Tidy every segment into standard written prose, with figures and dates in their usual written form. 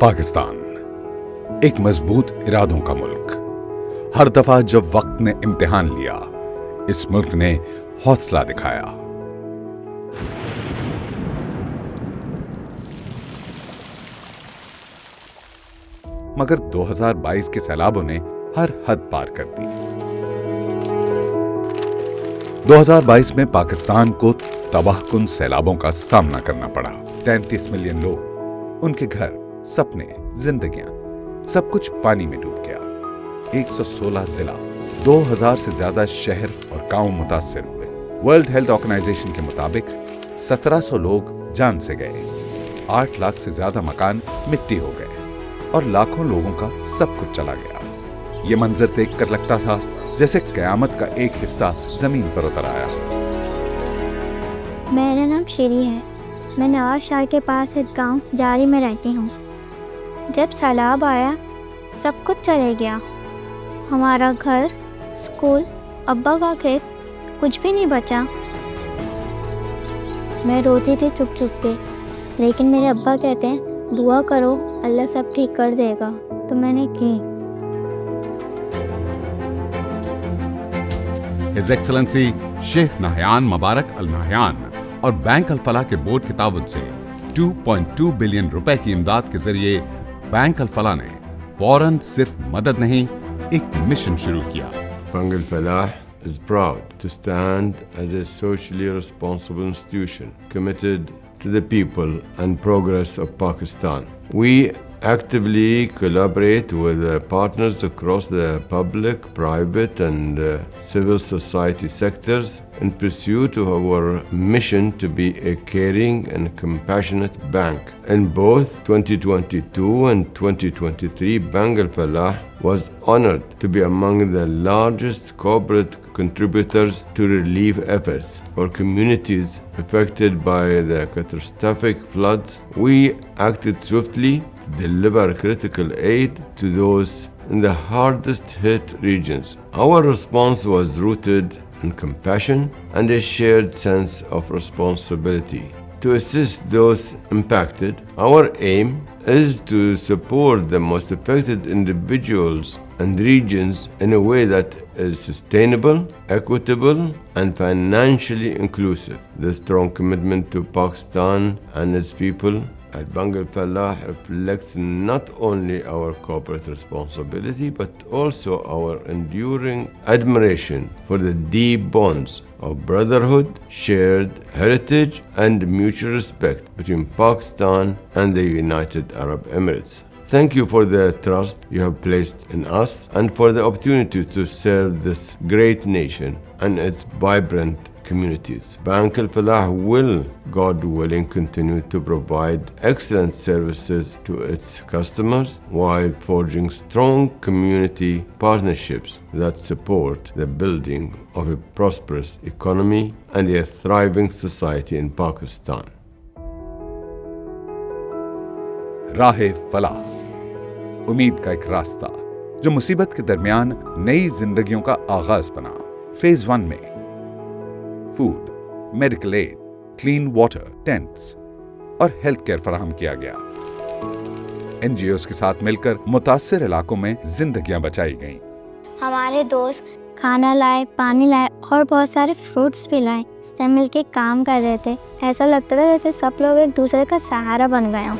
पाकिस्तान एक मजबूत इरादों का मुल्क। हर दफा जब वक्त ने इम्तिहान लिया, इस मुल्क ने हौसला दिखाया। मगर 2022 के सैलाबों ने हर हद पार कर दी। 2022 में पाकिस्तान को तबाहकुन सैलाबों का सामना करना पड़ा। 33 मिलियन लोग, उनके घर, सपने, जिंदगियां, सब कुछ पानी में डूब गया। 116 जिला, 2000 से ज्यादा शहर और गांव मुतासिर हुए। वर्ल्ड हेल्थ ऑर्गेनाइजेशन के मुताबिक 1700 लोग जान से गए, 8 लाख से ज्यादा मकान मिट्टी हो गए और लाखों लोगों का सब कुछ चला गया। ये मंजर देखकर लगता था जैसे कयामत का एक हिस्सा जमीन पर उतर आया। मेरा नाम शेरी है। मैं नवाज शाह के पास एक गांव जारी में रहती हूँ। जब सैलाब आया, सब कुछ चले गया। हमारा घर, स्कूल, अब्बा का खेत, कुछ भी नहीं बचा। मैं रोती थी चुप चुप के, लेकिन मेरे अब्बा कहते हैं दुआ करो, अल्लाह सब ठीक कर देगा। तो मैंने की। हिज एक्सेलेंसी शेख नाहयान मुबारक अल नाहयान और बैंक अल फलाह के बोर्ड के ताउन से 2.2 बिलियन रुपए की इमदाद के जरिए बैंक अल फलाह ने फौरन सिर्फ मदद नहीं, एक मिशन शुरू किया। Bank Al Falah is proud to stand as a socially responsible institution committed to the people and progress of Pakistan. We actively collaborate with partners across the public, private and civil society sectors in pursuit of our mission to be a caring and compassionate bank. In both 2022 and 2023, Bank Al Falah was honored to be among the largest corporate contributors to relief efforts for communities affected by the catastrophic floods. We acted swiftly to deliver critical aid to those in the hardest hit regions. Our response was rooted in compassion and a shared sense of responsibility. To assist those impacted, our aim is to support the most affected individuals and regions in a way that is sustainable, equitable, and financially inclusive. The strong commitment to Pakistan and its people at Bank Al Falah reflects not only our corporate responsibility but also our enduring admiration for the deep bonds of brotherhood, shared heritage, and mutual respect between Pakistan and the United Arab Emirates. Thank you for the trust you have placed in us and for the opportunity to serve this great nation and its vibrant communities. Bank Al Falah will, God willing, continue to provide excellent services to its customers while forging strong community partnerships that support the building of a prosperous economy and a thriving society in Pakistan. राहे फलाह, उम्मीद का एक रास्ता जो मुसीबत के दरमियान नई जिंदगियों का आगाज बना। फेज 1 में food, medical aid, clean water, tents और हेल्थ केयर फराहम किया गया। एनजीओस के साथ मिलकर मुतासिर इलाकों में जिंदगियां बचाई गईं। हमारे दोस्त खाना लाए, पानी लाए और बहुत सारे फ्रूट्स भी लाए। सब मिलके काम कर रहे थे। ऐसा लगता था जैसे सब लोग एक दूसरे का सहारा बन गए हों।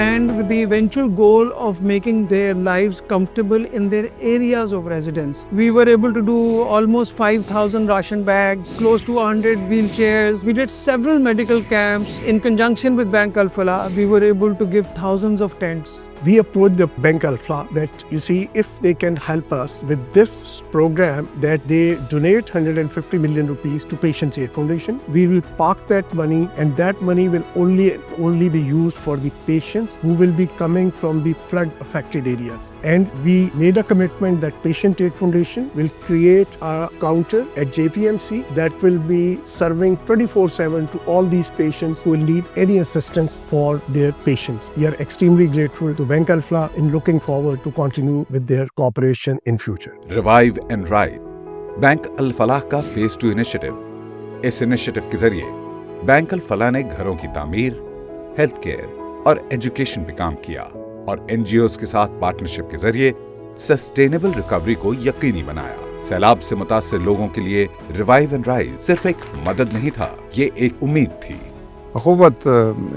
And with the eventual goal of making their lives comfortable in their areas of residence. We were able to do almost 5,000 ration bags, close to 100 wheelchairs. We did several medical camps. In conjunction with Bank Al Falah, we were able to give thousands of tents. We approached the Bank Al Falah that, you see, if they can help us with this program, that they donate 150 million rupees to Patients Aid Foundation, we will park that money and that money will only be used for the patients who will be coming from the flood affected areas. And we made a commitment that Patient Aid Foundation will create a counter at JPMC that will be serving 24/7 to all these patients who will need any assistance for their patients. We are extremely grateful to Bank Al Falah in looking forward to continue with their cooperation in future. Revive and राइव, bank Al Falah का phase 2 initiative. इस initiative के जरिए bank Al फलाह ने घरों की तामीर, health care और एजुकेशन पे काम किया और एनजीओज के साथ पार्टनरशिप के जरिए सस्टेनेबल रिकवरी को यकीनी बनाया। सैलाब से मुतासिर लोगों के लिए रिवाइव एंड राइज सिर्फ एक मदद नहीं था, ये एक उम्मीद थी। Akhubat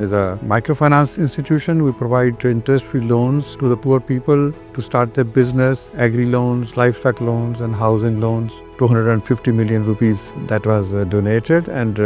is a microfinance institution. We provide interest-free loans to the poor people to start their business, agri loans, livestock loans and housing loans. 250 million rupees that was donated, and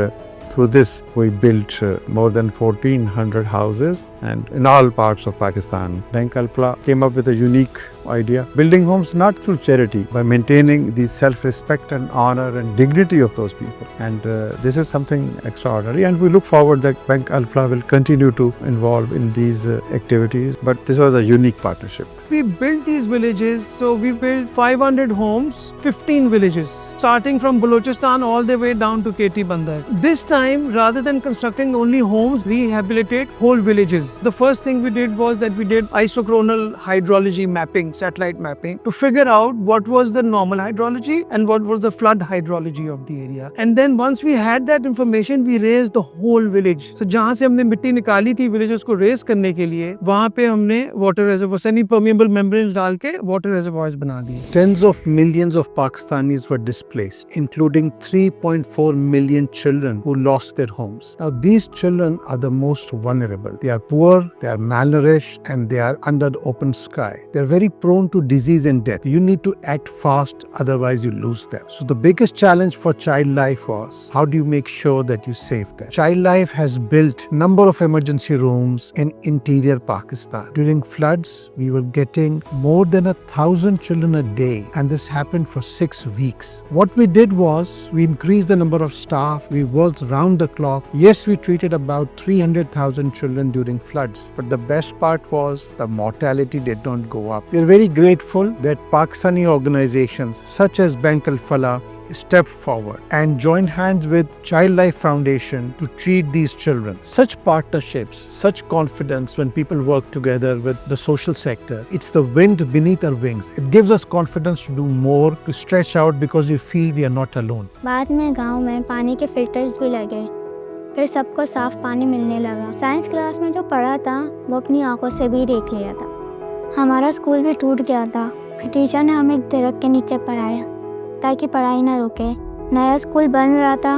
through this we built more than 1400 houses and in all parts of Pakistan. Bank Al-Fala came up with a unique idea, building homes not through charity, by maintaining the self-respect and honor and dignity of those people. And this is something extraordinary, and we look forward that Bank Al-Fala will continue to involve in these activities. But this was a unique partnership. We built these villages, so we built 500 homes, 15 villages, starting from Balochistan all the way down to KT Bandar. This time, rather than constructing only homes, rehabilitate whole villages. The first thing we did was that we did isochronal hydrology mapping, satellite mapping, to figure out what was the normal hydrology and what was the flood hydrology of the area. And then once we had that information, we raised the whole village. So जहाँ से हमने मिट्टी निकाली थी villages को raise करने के लिए, वहाँ पे हमने water reservoir, semi-permeable membranes डाल के water reservoirs बना दिए. Tens of millions of Pakistanis were displaced, including 3.4 million children who lost their homes. Now, these children are the most vulnerable. They are poor, they are malnourished, and they are under the open sky. They are very prone to disease and death. You need to act fast, otherwise you lose them. So the biggest challenge for Child Life was, how do you make sure that you save them? Child Life has built number of emergency rooms in interior Pakistan. During floods, we were getting more than 1,000 children a day, and this happened for 6 weeks. What we did was, we increased the number of staff, we worked round the clock. Yes, we treated about 300,000 children during floods, but the best part was the mortality did not go up. We are very grateful that Pakistani organizations such as Bank Al-Fala stepped forward and joined hands with Child Life Foundation to treat these children. Such partnerships, such confidence when people work together with the social sector, it's the wind beneath our wings. It gives us confidence to do more, to stretch out, because we feel we are not alone. बाद में गांव में पानी के filters भी लगे, फिर सबको साफ पानी मिलने लगा। साइंस क्लास में जो पढ़ा था वो अपनी आंखों से भी देख लिया था। हमारा स्कूल भी टूट गया था, फिर टीचर ने हमें एक दरख्त के नीचे पढ़ाया ताकि पढ़ाई ना रुके। नया स्कूल बन रहा था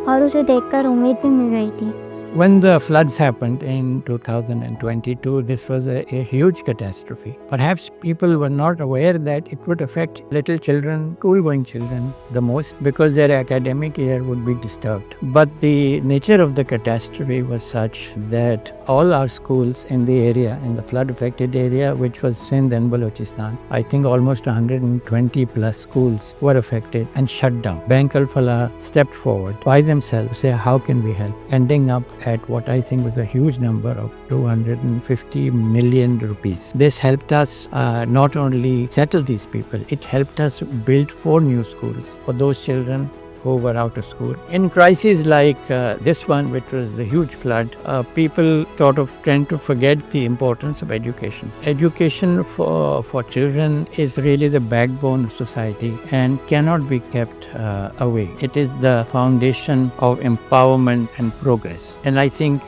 और उसे देखकर उम्मीद भी मिल रही थी। When the floods happened in 2022, this was a huge catastrophe. Perhaps people were not aware that it would affect little children, school-going children, the most, because their academic year would be disturbed. But the nature of the catastrophe was such that all our schools in the area, in the flood-affected area, which was Sindh and Balochistan, I think almost 120 plus schools were affected and shut down. Bank Al-Fala stepped forward by themselves, say, how can we help? Ending up at what I think was a huge number of 250 million rupees. This helped us not only settle these people, it helped us build 4 new schools for those children who were out of school. In crises like this one, which was the huge flood, people sort of tend to forget the importance of education. Education for children is really the backbone of society and cannot be kept away. It is the foundation of empowerment and progress. And I think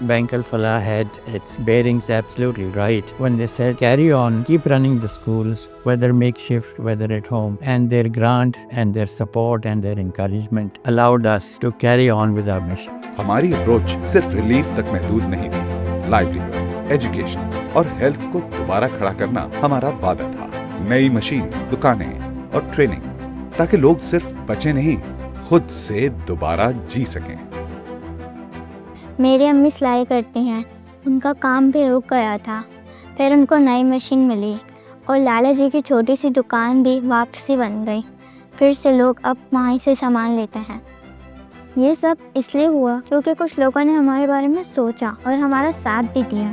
Bank Al-Fala had its bearings absolutely right when they said, carry on, keep running the schools, whether makeshift, whether at home. And their grant and their support and their encouragement allowed us to carry on with our mission. हमारी approach सिर्फ relief तक महदूद नहीं थी। Livelihood, education और health को दोबारा खड़ा करना हमारा वादा था। नई मशीन, दुकानें और ट्रेनिंग, ताकि लोग सिर्फ बचे नहीं, खुद से दोबारा जी सकें। मेरी अम्मी सिलाई करती हैं, उनका काम भी रुक गया था। फिर उनको नई मशीन मिली और लाला जी की छोटी सी दुकान भी वापसी बन गई। फिर से लोग अब वहीं से सामान लेते हैं। ये सब इसलिए हुआ क्योंकि कुछ लोगों ने हमारे बारे में सोचा और हमारा साथ भी दिया।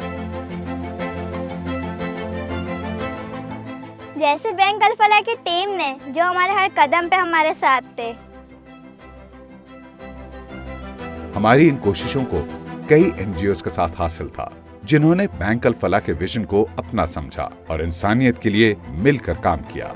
जैसे बैंक अल-फला की टीम ने, जो हमारे हर कदम पे हमारे साथ थे। हमारी इन कोशिशों को कई एनजीओज के साथ हासिल था, जिन्होंने बैंक अल-फला के विजन को अपना समझा और इंसानियत के लिए मिलकर काम किया।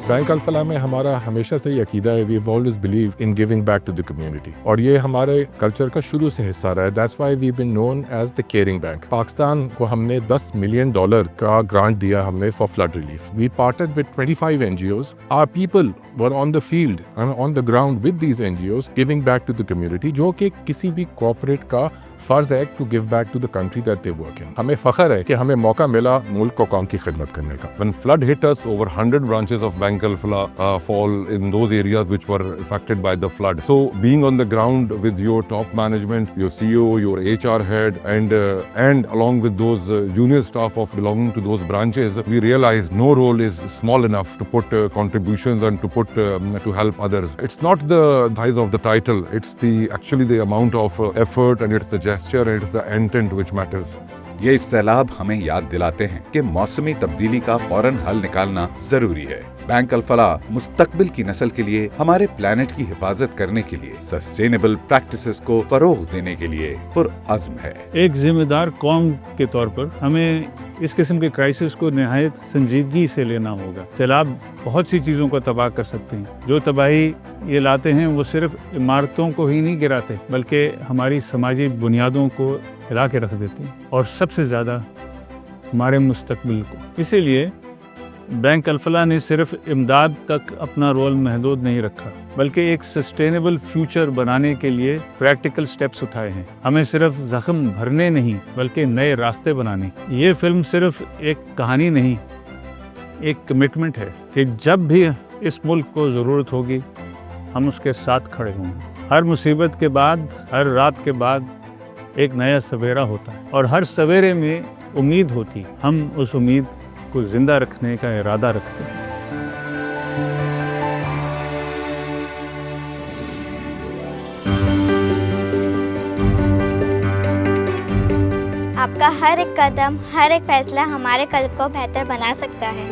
बैंक अल फलाह में हमारा हमेशा से ही अकीदा है, we have always believe in giving back to the community, और ये हमारे कल्चर का शुरू से हिस्सा रहा है। That's why we been known as the caring bank. Pakistan को हमने $10 मिलियन का ग्रांट दिया हमने for flood relief. We partnered with 25 NGOs। Our people were on the field and on the ground with these NGOs giving back to the community, जो कि किसी भी corporate का फर्ज है to give back to the country that they work in. हमें फख्र है कि हमें मौका मिला मुल्क को कौम की खिदमत करने का। When flood hit us, over 100 branches of Bank Al Falah fall in those areas which were affected by the flood. So being on the ground with your top management, your CEO, your HR head, and along with those junior staff of belonging to those branches, we realized no role is small enough to put contributions and to put to help others. It's not the size of the title; it's actually the amount of effort, and it's the gesture, and it's the intent which matters. ये सैलाब हमें याद दिलाते हैं कि मौसमी तब्दीली का फौरन हल निकालना जरूरी है। बैंक अल फलाह मुस्तकबिल की नस्ल के लिए, हमारे प्लेनेट की हिफाजत करने के लिए, सस्टेनेबल प्रैक्टिसेस को फरोग देने के लिए पुरअज़्म है। एक जिम्मेदार कौम के तौर पर हमें इस किस्म के क्राइसिस को निहायत संजीदगी से लेना होगा। सैलाब बहुत सी चीज़ों को तबाह कर सकते हैं। जो तबाही ये लाते हैं वो सिर्फ इमारतों को ही नहीं गिराते, बल्कि हमारी समाजी बुनियादों को हिला के रख देते हैं, और सबसे ज़्यादा हमारे मुस्तकबिल को। इसीलिए बैंक अल फलाह ने सिर्फ इमदाद तक अपना रोल महदूद नहीं रखा, बल्कि एक सस्टेनेबल फ्यूचर बनाने के लिए प्रैक्टिकल स्टेप्स उठाए हैं। हमें सिर्फ जख्म भरने नहीं, बल्कि नए रास्ते बनाने। ये फिल्म सिर्फ एक कहानी नहीं, एक कमिटमेंट है कि जब भी इस मुल्क को ज़रूरत होगी हम उसके साथ खड़े होंगे। हर मुसीबत के बाद, हर रात के बाद एक नया सवेरा होता है, और हर सवेरे में उम्मीद होती। हम उस उम्मीद को जिंदा रखने का इरादा रखते हैं। आपका हर एक कदम, हर एक फैसला हमारे कल को बेहतर बना सकता है।